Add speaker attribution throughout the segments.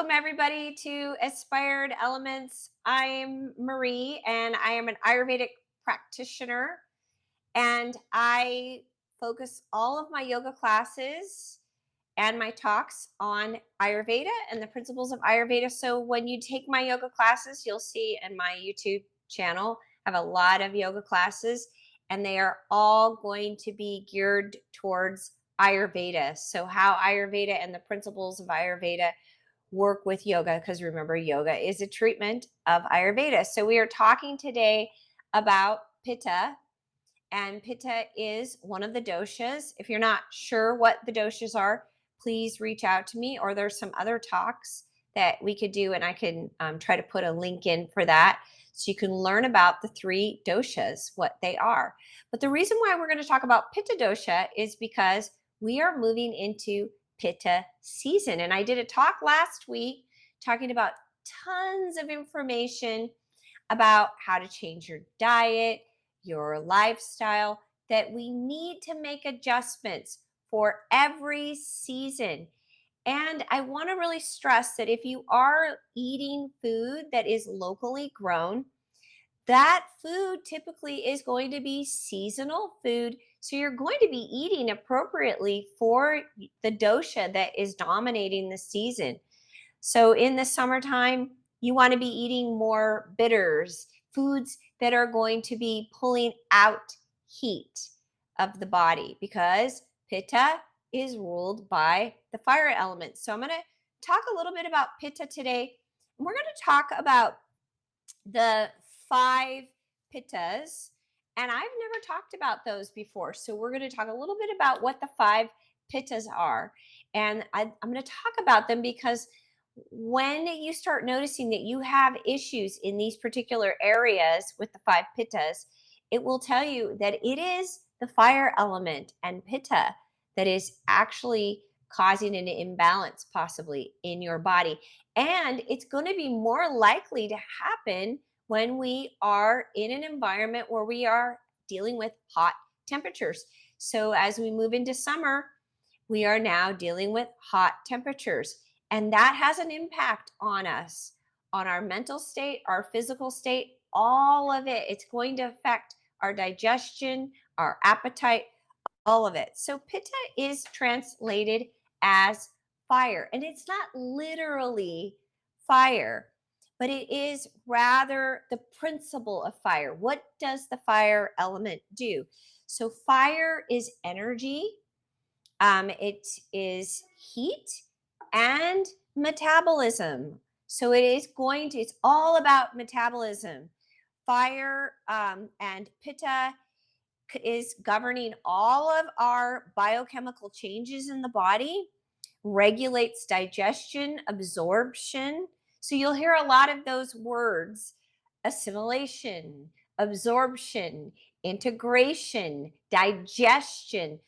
Speaker 1: Welcome everybody to Aspired Elements. I'm Marie and I am an Ayurvedic practitioner, and I focus all of my yoga classes and my talks on Ayurveda and the principles of Ayurveda. So when you take my yoga classes, you'll see in my YouTube channel, I have a lot of yoga classes and they are all going to be geared towards Ayurveda. So how Ayurveda and the principles of Ayurveda work with yoga, because remember, yoga is a treatment of Ayurveda. So we are talking today about Pitta, and Pitta is one of the doshas. If you're not sure what the doshas are, please reach out to me, or there's some other talks that we could do, and I can try to put a link in for that so you can learn about the three doshas, what they are. But the reason why we're going to talk about Pitta dosha is because we are moving into Pitta season. And I did a talk last week talking about tons of information about how to change your diet, your lifestyle, that we need to make adjustments for every season. And I want to really stress that if you are eating food that is locally grown, that food typically is going to be seasonal food. So you're going to be eating appropriately for the dosha that is dominating the season. So in the summertime, you want to be eating more bitters, foods that are going to be pulling out heat of the body, because Pitta is ruled by the fire element. So I'm going to talk a little bit about Pitta today. We're going to talk about the 5 Pittas, and I've never talked about those before. So we're going to talk a little bit about what the 5 Pittas are. And I'm going to talk about them because when you start noticing that you have issues in these particular areas with the 5 Pittas, it will tell you that it is the fire element and Pitta that is actually causing an imbalance possibly in your body. And it's going to be more likely to happen when we are in an environment where we are dealing with hot temperatures. So as we move into summer, we are now dealing with hot temperatures. And that has an impact on us, on our mental state, our physical state, all of it. It's going to affect our digestion, our appetite, all of it. So Pitta is translated as fire, and it's not literally fire, but it is rather the principle of fire. What does the fire element do? So fire is energy, it is heat and metabolism. So it's all about metabolism. Fire and Pitta is governing all of our biochemical changes in the body, regulates digestion, absorption. So you'll hear a lot of those words: assimilation, absorption, integration, digestion.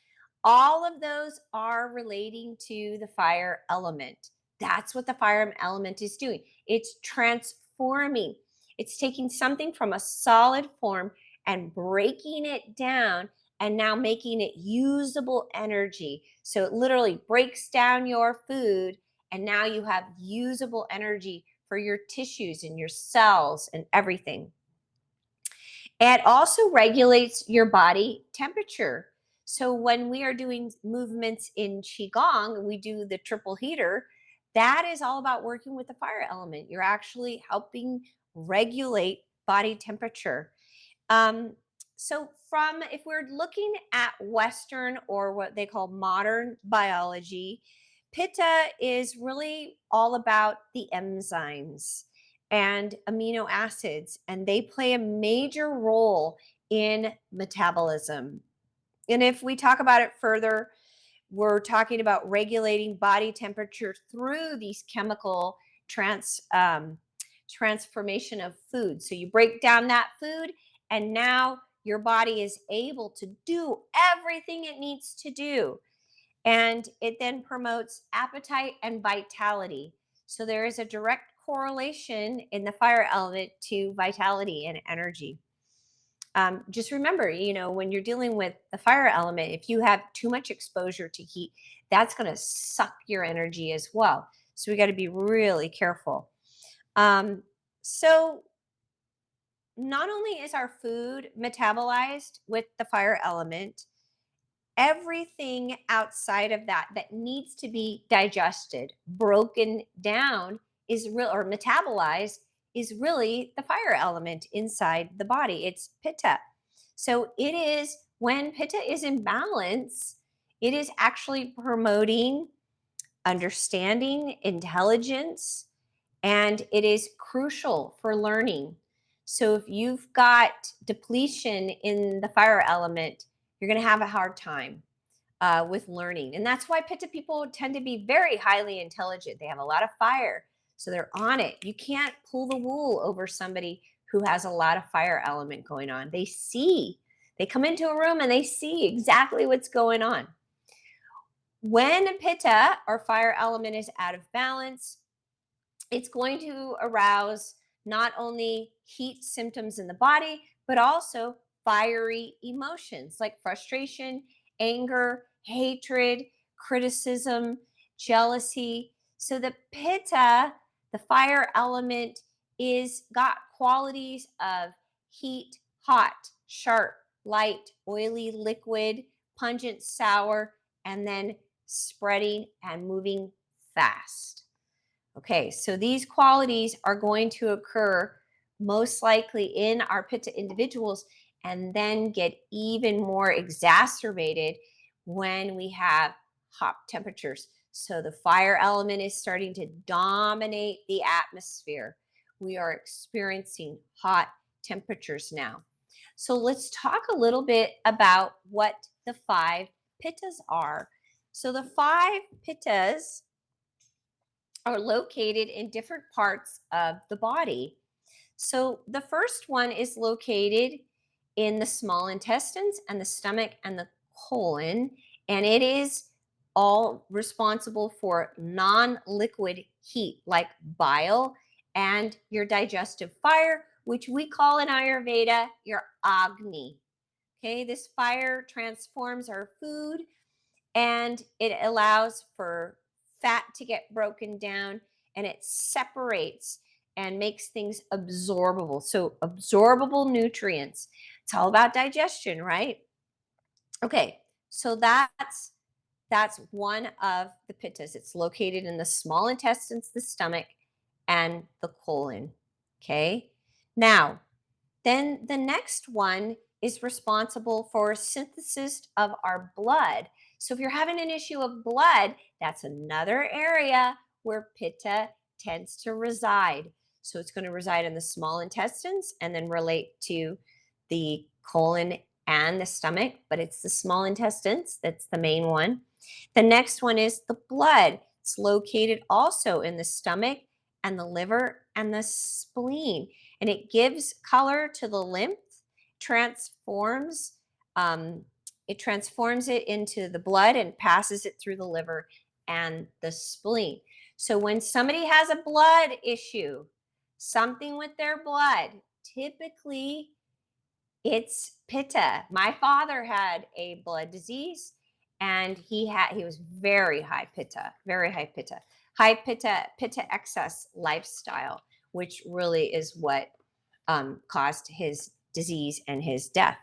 Speaker 1: All of those are relating to the fire element. That's what the fire element is doing. It's transforming. It's taking something from a solid form and breaking it down and now making it usable energy. So it literally breaks down your food, and now you have usable energy for your tissues and your cells and everything. It also regulates your body temperature. So when we are doing movements in Qigong, we do the triple heater. That is all about working with the fire element. You're actually helping regulate body temperature. So if we're looking at Western, or what they call modern biology, Pitta is really all about the enzymes and amino acids, and they play a major role in metabolism. And if we talk about it further, we're talking about regulating body temperature through these chemical transformation of food. So you break down that food, and now your body is able to do everything it needs to do. And it then promotes appetite and vitality. So there is a direct correlation in the fire element to vitality and energy. Just remember, when you're dealing with the fire element, if you have too much exposure to heat, that's going to suck your energy as well. So we got to be really careful. Um, so not only is our food metabolized with the fire element, everything outside of that that needs to be digested, broken down is real or metabolized is really the fire element inside the body. It's pitta. So it is when pitta is in balance, it is actually promoting understanding, intelligence, and it is crucial for learning. So if you've got depletion in the fire element, you're going to have a hard time with learning. And that's why Pitta people tend to be very highly intelligent. They have a lot of fire, so they're on it. You can't pull the wool over somebody who has a lot of fire element going on. They see, they come into a room and they see exactly what's going on. When Pitta or fire element is out of balance, it's going to arouse not only heat symptoms in the body, but also fiery emotions like frustration, anger, hatred, criticism, jealousy. So the pitta, the fire element, is got qualities of heat, hot, sharp, light, oily, liquid, pungent, sour, and then spreading and moving fast. Okay, so these qualities are going to occur most likely in our pitta individuals and then get even more exacerbated when we have hot temperatures. So the fire element is starting to dominate the atmosphere. We are experiencing hot temperatures now. So let's talk a little bit about what the five pittas are. So the five pittas are located in different parts of the body. So the first one is located in the small intestines and the stomach and the colon, and it is all responsible for non-liquid heat like bile and your digestive fire, which we call in Ayurveda your Agni. Okay, this fire transforms our food and it allows for fat to get broken down and it separates and makes things absorbable. So, absorbable nutrients. It's all about digestion, right? Okay, so that's one of the pittas. It's located in the small intestines, the stomach, and the colon. Okay. Now, then the next one is responsible for synthesis of our blood. So if you're having an issue of blood, that's another area where pitta tends to reside. So it's going to reside in the small intestines and then relate to the colon and the stomach, but it's the small intestines that's the main one. The next one is the blood. It's located also in the stomach and the liver and the spleen, and it gives color to the lymph, transforms um, it transforms it into the blood and passes it through the liver and the spleen. So when somebody has a blood issue, something with their blood, typically it's pitta. My father had a blood disease and he was very high pitta, very high pitta. High pitta excess lifestyle, which really is what caused his disease and his death.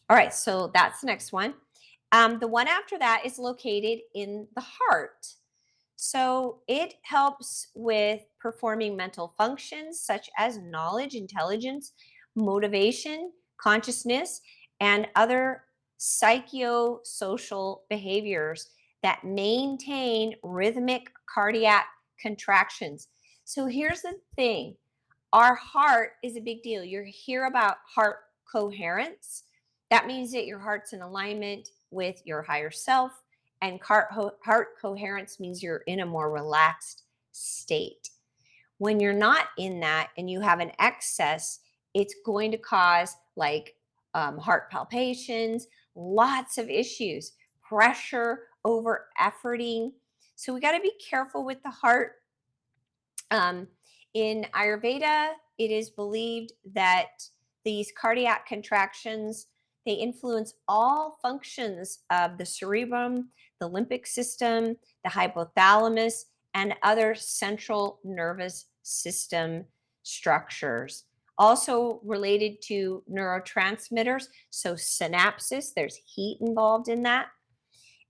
Speaker 1: All right, so that's the next one. The one after that is located in the heart. So it helps with performing mental functions such as knowledge, intelligence, motivation, consciousness, and other psychosocial behaviors that maintain rhythmic cardiac contractions. So here's the thing, our heart is a big deal. You hear about heart coherence. That means that your heart's in alignment with your higher self. And heart coherence means you're in a more relaxed state. When you're not in that and you have an excess, it's going to cause like heart palpitations, lots of issues, pressure, over efforting. So we got to be careful with the heart. In Ayurveda, it is believed that these cardiac contractions, they influence all functions of the cerebrum, the limbic system, the hypothalamus, and other central nervous system structures. Also related to neurotransmitters, so synapses, there's heat involved in that,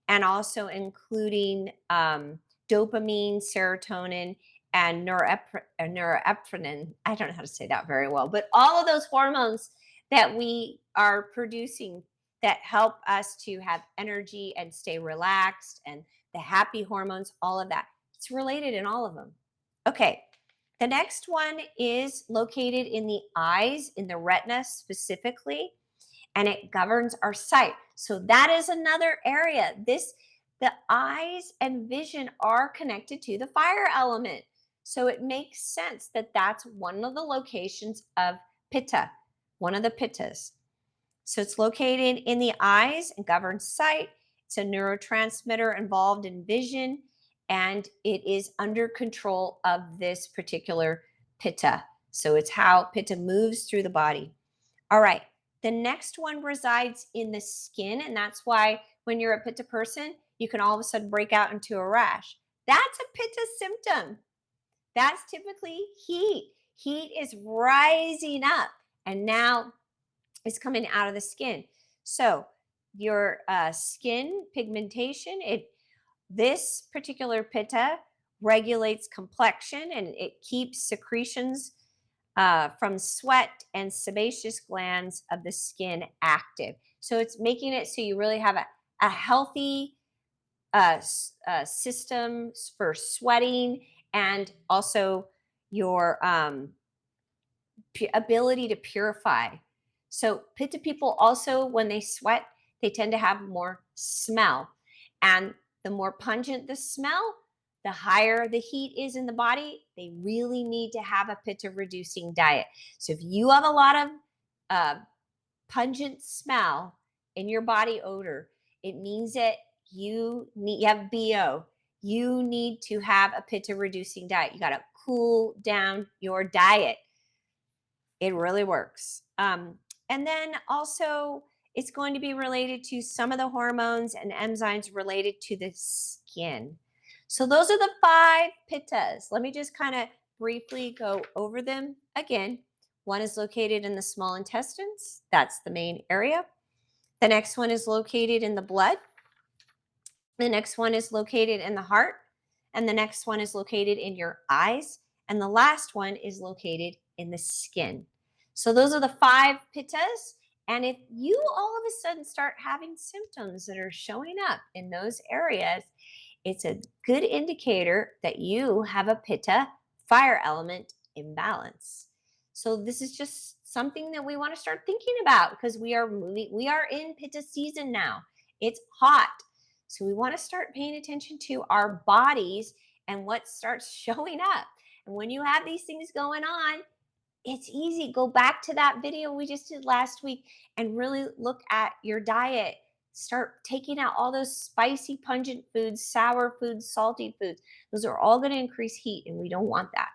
Speaker 1: and also including dopamine, serotonin, and norepinephrine. I don't know how to say that very well, but all of those hormones that we are producing that help us to have energy and stay relaxed, and the happy hormones, all of that. It's related in all of them. Okay, the next one is located in the eyes, in the retina specifically, and it governs our sight. So that is another area. The eyes and vision are connected to the fire element. So it makes sense that that's one of the locations of pitta, one of the pittas. So it's located in the eyes and governs sight. It's a neurotransmitter involved in vision, and it is under control of this particular pitta. So it's how pitta moves through the body. All right. The next one resides in the skin, and that's why when you're a pitta person, you can all of a sudden break out into a rash. That's a pitta symptom. That's typically heat. Heat is rising up, and now it's coming out of the skin. So your skin pigmentation, this particular pitta regulates complexion, and it keeps secretions from sweat and sebaceous glands of the skin active. So it's making it so you really have a healthy system for sweating, and also your ability to purify. So pitta people also, when they sweat, they tend to have more smell. And the more pungent the smell, the higher the heat is in the body. They really need to have a pitta reducing diet. So if you have a lot of uh, pungent smell in your body odor, it means that you have BO. You need to have a pitta reducing diet. You got to cool down your diet. It really works. And then also, it's going to be related to some of the hormones and enzymes related to the skin. So, those are the 5 pittas. Let me just kind of briefly go over them again. One is located in the small intestines, that's the main area. The next one is located in the blood. The next one is located in the heart. And the next one is located in your eyes. And the last one is located in the skin. So those are the 5 pittas. And if you all of a sudden start having symptoms that are showing up in those areas, it's a good indicator that you have a pitta fire element imbalance. So this is just something that we want to start thinking about, because we are in pitta season now. It's hot. So we want to start paying attention to our bodies and what starts showing up. And when you have these things going on, it's easy. Go back to that video we just did last week and really look at your diet. Start taking out all those spicy, pungent foods, sour foods, salty foods. Those are all going to increase heat, and we don't want that.